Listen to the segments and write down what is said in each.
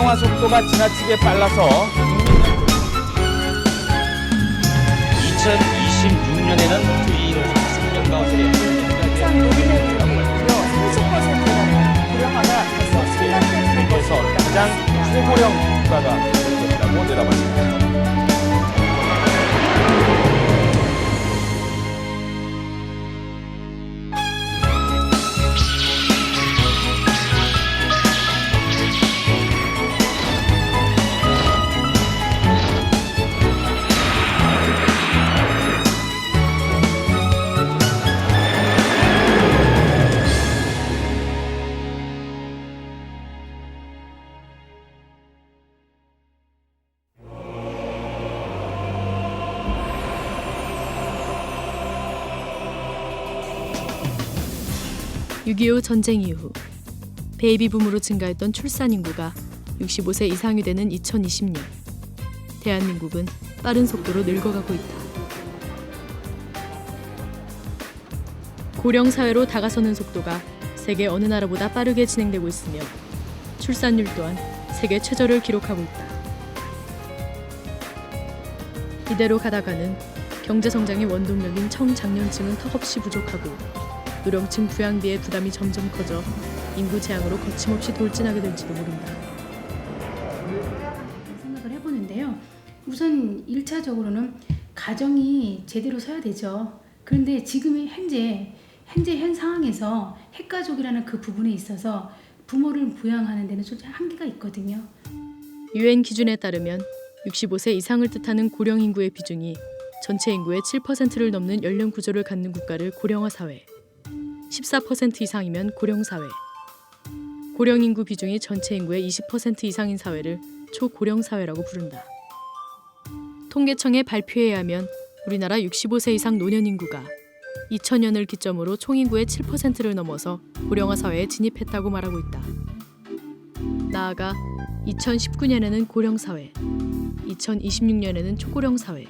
고령화 속도가 지나치게 빨라서 2026년에는 주의를 학습경과 네. 이상 노인을 무려 30%가 고령화가 달성 세계에서 가장 초고령 국가가 될 것이라고 내다봤습니다. (6.25) 전쟁 이후 베이비붐으로 증가했던 출산 인구가 65세 이상이 되는 2020년, 대한민국은 빠른 속도로 늙어가고 있다. 고령 사회로 다가서는 속도가 세계 어느 나라보다 빠르게 진행되고 있으며 출산율 또한 세계 최저를 기록하고 있다. 이대로 가다가는 경제 성장의 원동력인 청장년층은 턱없이 부족하고 노령층 부양비의 부담이 점점 커져 인구 재앙으로 거침없이 돌진하게 될지도 모른다. 생각을 해보는데요. 우선 1차적으로는 가정이 제대로 서야 되죠. 그런데 지금의 현재 현 상황에서 핵가족이라는 그 부분에 있어서 부모를 부양하는 데는 솔직히 한계가 있거든요. 유엔 기준에 따르면 65세 이상을 뜻하는 고령 인구의 비중이 전체 인구의 7%를 넘는 연령 구조를 갖는 국가를 고령화 사회, 14% 이상이면 고령 사회, 고령 인구 비중이 전체 인구의 20% 이상인 사회를 초고령 사회라고 부른다. 통계청의 발표에 의하면 우리나라 65세 이상 노년 인구가 2000년을 기점으로 총 인구의 7%를 넘어서 고령화 사회에 진입했다고 말하고 있다. 나아가 2019년에는 고령 사회, 2026년에는 초고령 사회,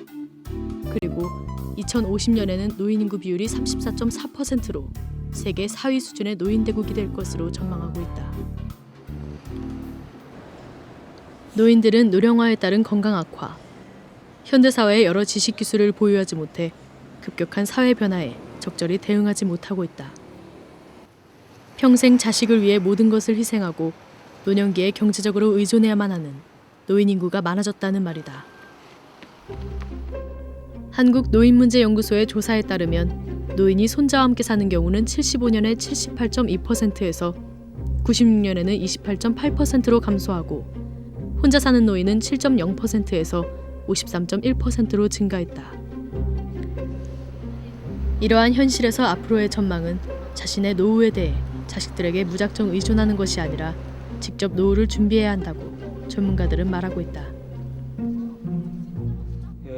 그리고 2050년에는 노인 인구 비율이 34.4%로 세계 4위 수준의 노인 대국이 될 것으로 전망하고 있다. 노인들은 노령화에 따른 건강 악화, 현대 사회의 여러 지식 기술을 보유하지 못해 급격한 사회 변화에 적절히 대응하지 못하고 있다. 평생 자식을 위해 모든 것을 희생하고 노년기에 경제적으로 의존해야만 하는 노인 인구가 많아졌다는 말이다. 한국노인문제연구소의 조사에 따르면 노인이 손자와 함께 사는 경우는 75년에 78.2%에서 96년에는 28.8%로 감소하고 혼자 사는 노인은 7.0%에서 53.1%로 증가했다. 이러한 현실에서 앞으로의 전망은 자신의 노후에 대해 자식들에게 무작정 의존하는 것이 아니라 직접 노후를 준비해야 한다고 전문가들은 말하고 있다.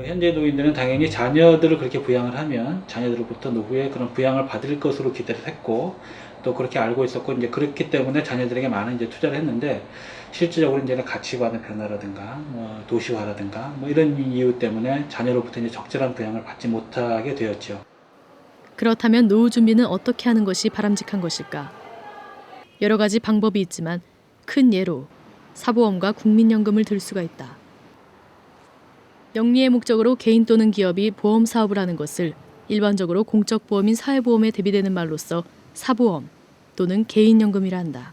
현재 노인들은 당연히 자녀들을 그렇게 부양을 하면 자녀들로부터 노후에 그런 부양을 받을 것으로 기대를 했고 또 그렇게 알고 있었고 이제 그렇기 때문에 자녀들에게 많은 이제 투자를 했는데 실질적으로 이제는 가치관의 변화라든가 도시화라든가 이런 이유 때문에 자녀로부터 이제 적절한 부양을 받지 못하게 되었죠. 그렇다면 노후 준비는 어떻게 하는 것이 바람직한 것일까? 여러 가지 방법이 있지만 큰 예로 사보험과 국민연금을 들 수가 있다. 영리의 목적으로 개인 또는 기업이 보험 사업을 하는 것을 일반적으로 공적 보험인 사회보험에 대비되는 말로써 사보험 또는 개인연금이라 한다.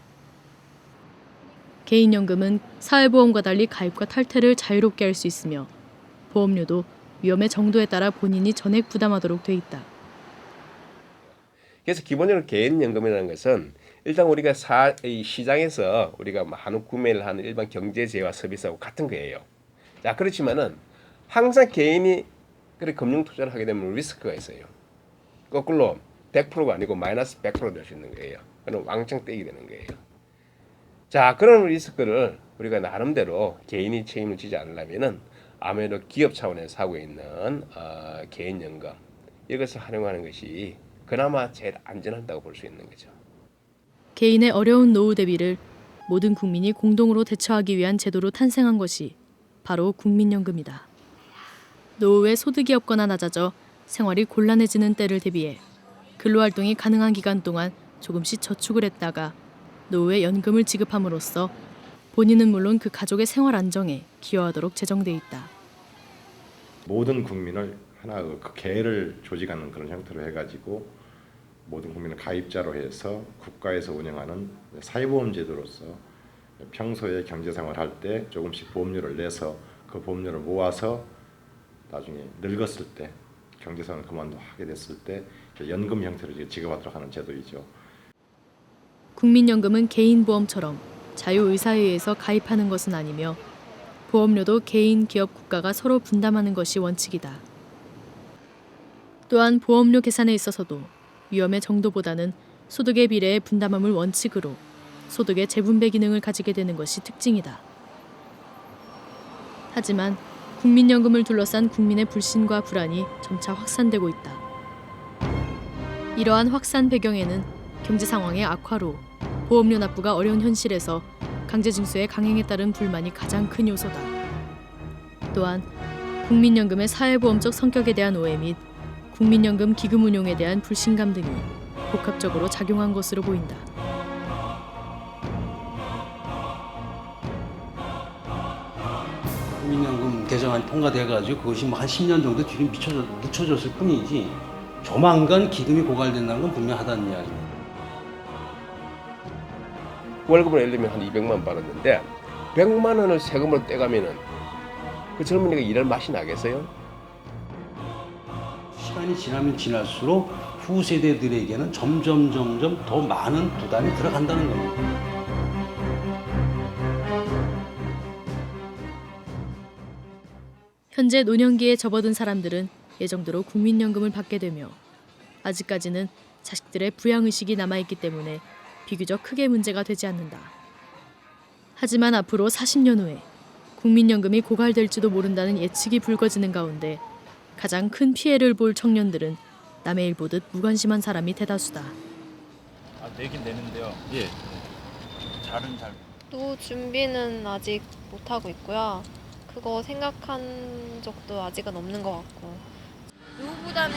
개인연금은 사회보험과 달리 가입과 탈퇴를 자유롭게 할 수 있으며 보험료도 위험의 정도에 따라 본인이 전액 부담하도록 돼 있다. 그래서 기본적으로 개인연금이라는 것은 일단 우리가 이 시장에서 우리가 많은 구매를 하는 일반 경제재와 서비스하고 같은 거예요. 자, 그렇지만은 항상 개인이 그래 금융 투자를 하게 되면 리스크가 있어요. 거꾸로 100%가 아니고 마이너스 100% 될 수 있는 거예요. 그럼 왕창 떼게 되는 거예요. 자, 그런 리스크를 우리가 나름대로 개인이 책임을 지지 않으려면은 아무래도 기업 차원에서 하고 있는 개인연금 이것을 활용하는 것이 그나마 제일 안전하다고 볼 수 있는 거죠. 개인의 어려운 노후 대비를 모든 국민이 공동으로 대처하기 위한 제도로 탄생한 것이 바로 국민연금이다. 노후에 소득이 없거나 낮아져 생활이 곤란해지는 때를 대비해 근로활동이 가능한 기간 동안 조금씩 저축을 했다가 노후에 연금을 지급함으로써 본인은 물론 그 가족의 생활 안정에 기여하도록 제정돼 있다. 모든 국민을 하나 그 계를 조직하는 그런 형태로 해가지고 모든 국민을 가입자로 해서 국가에서 운영하는 사회보험제도로서 평소에 경제생활할 때 조금씩 보험료를 내서 그 보험료를 모아서 나중에 늙었을 때 경제생활을 그만하게 됐을 때 연금 형태로 지급하도록 하는 제도이죠. 국민연금은 개인보험처럼 자유의사에 의해서 가입하는 것은 아니며 보험료도 개인, 기업, 국가가 서로 분담하는 것이 원칙이다. 또한 보험료 계산에 있어서도 위험의 정도보다는 소득의 비례의 분담함을 원칙으로 소득의 재분배 기능을 가지게 되는 것이 특징이다. 하지만 국민연금을 둘러싼 국민의 불신과 불안이 점차 확산되고 있다. 이러한 확산 배경에는 경제 상황의 악화로 보험료 납부가 어려운 현실에서 강제징수의 강행에 따른 불만이 가장 큰 요소다. 또한 국민연금의 사회보험적 성격에 대한 오해 및 국민연금 기금 운용에 대한 불신감 등이 복합적으로 작용한 것으로 보인다. 국민연금 개정안이 통과돼가지고 그것이 뭐 한 10년 정도 뒤로 늦춰졌을 뿐이지 조만간 기금이 고갈된다는 건 분명하다는 이야기입니다. 월급을 예를 들면 한 200만 원 받았는데 100만 원을 세금으로 떼가면은 그 젊은이가 일할 맛이 나겠어요? 시간이 지나면 지날수록 후세대들에게는 점점 더 많은 부담이 들어간다는 겁니다. 현재 노년기에 접어든 사람들은 예정대로 국민연금을 받게 되며 아직까지는 자식들의 부양의식이 남아있기 때문에 비교적 크게 문제가 되지 않는다. 하지만 앞으로 40년 후에 국민연금이 고갈될지도 모른다는 예측이 불거지는 가운데 가장 큰 피해를 볼 청년들은 남의 일 보듯 무관심한 사람이 대다수다. 내긴 내는데요. 예. 잘은 잘. 또 준비는 아직 못하고 있고요. 그거 생각한 적도 아직은 없는 것 같고. 노후보다는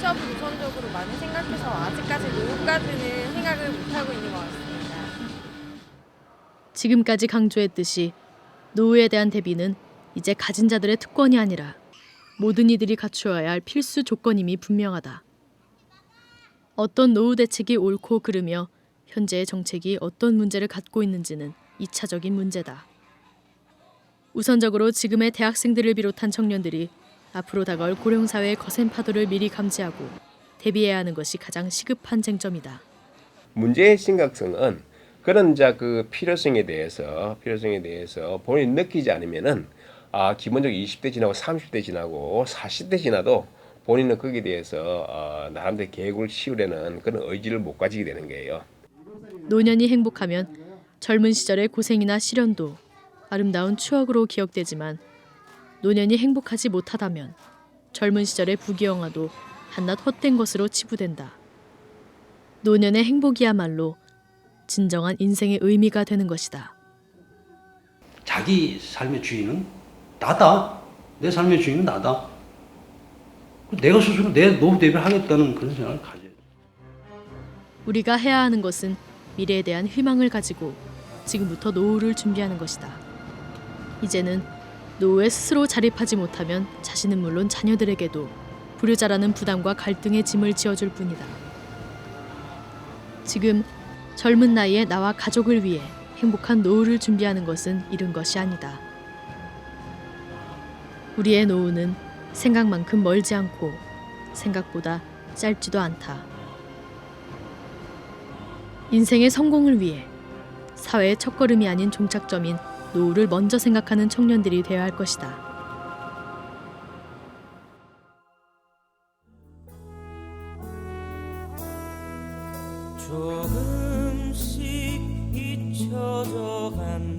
취업을 우선적으로 많이 생각해서 아직까지 노후까지는 생각을 못하고 있는 것 같습니다. 지금까지 강조했듯이 노후에 대한 대비는 이제 가진 자들의 특권이 아니라 모든 이들이 갖추어야 할 필수 조건임이 분명하다. 어떤 노후 대책이 옳고 그르며 현재의 정책이 어떤 문제를 갖고 있는지는 2차적인 문제다. 우선적으로 지금의 대학생들을 비롯한 청년들이 앞으로 다가올 고령사회의 거센 파도를 미리 감지하고 대비해야 하는 것이 가장 시급한 쟁점이다. 문제의 심각성은 그런 그 필요성에 대해서 본인이 느끼지 않으면은 기본적으로 20대 지나고 30대 지나고 40대 지나도 본인은 거기에 대해서 나름대로 계획을 세우려는 그런 의지를 못 가지게 되는 거예요. 노년이 행복하면 젊은 시절의 고생이나 시련도 아름다운 추억으로 기억되지만 노년이 행복하지 못하다면 젊은 시절의 부귀영화도 한낱 헛된 것으로 치부된다. 노년의 행복이야말로 진정한 인생의 의미가 되는 것이다. 자기 삶의 주인은 나다. 내 삶의 주인은 나다. 내가 스스로 내 노후 대비를 하겠다는 그런 생각을 가져요. 우리가 해야 하는 것은 미래에 대한 희망을 가지고 지금부터 노후를 준비하는 것이다. 이제는 노후에 스스로 자립하지 못하면 자신은 물론 자녀들에게도 불효자라는 부담과 갈등의 짐을 지어줄 뿐이다. 지금 젊은 나이에 나와 가족을 위해 행복한 노후를 준비하는 것은 이른 것이 아니다. 우리의 노후는 생각만큼 멀지 않고 생각보다 짧지도 않다. 인생의 성공을 위해 사회의 첫걸음이 아닌 종착점인 노후를 먼저 생각하는 청년들이 되어야 할 것이다. 조금씩 잊혀져간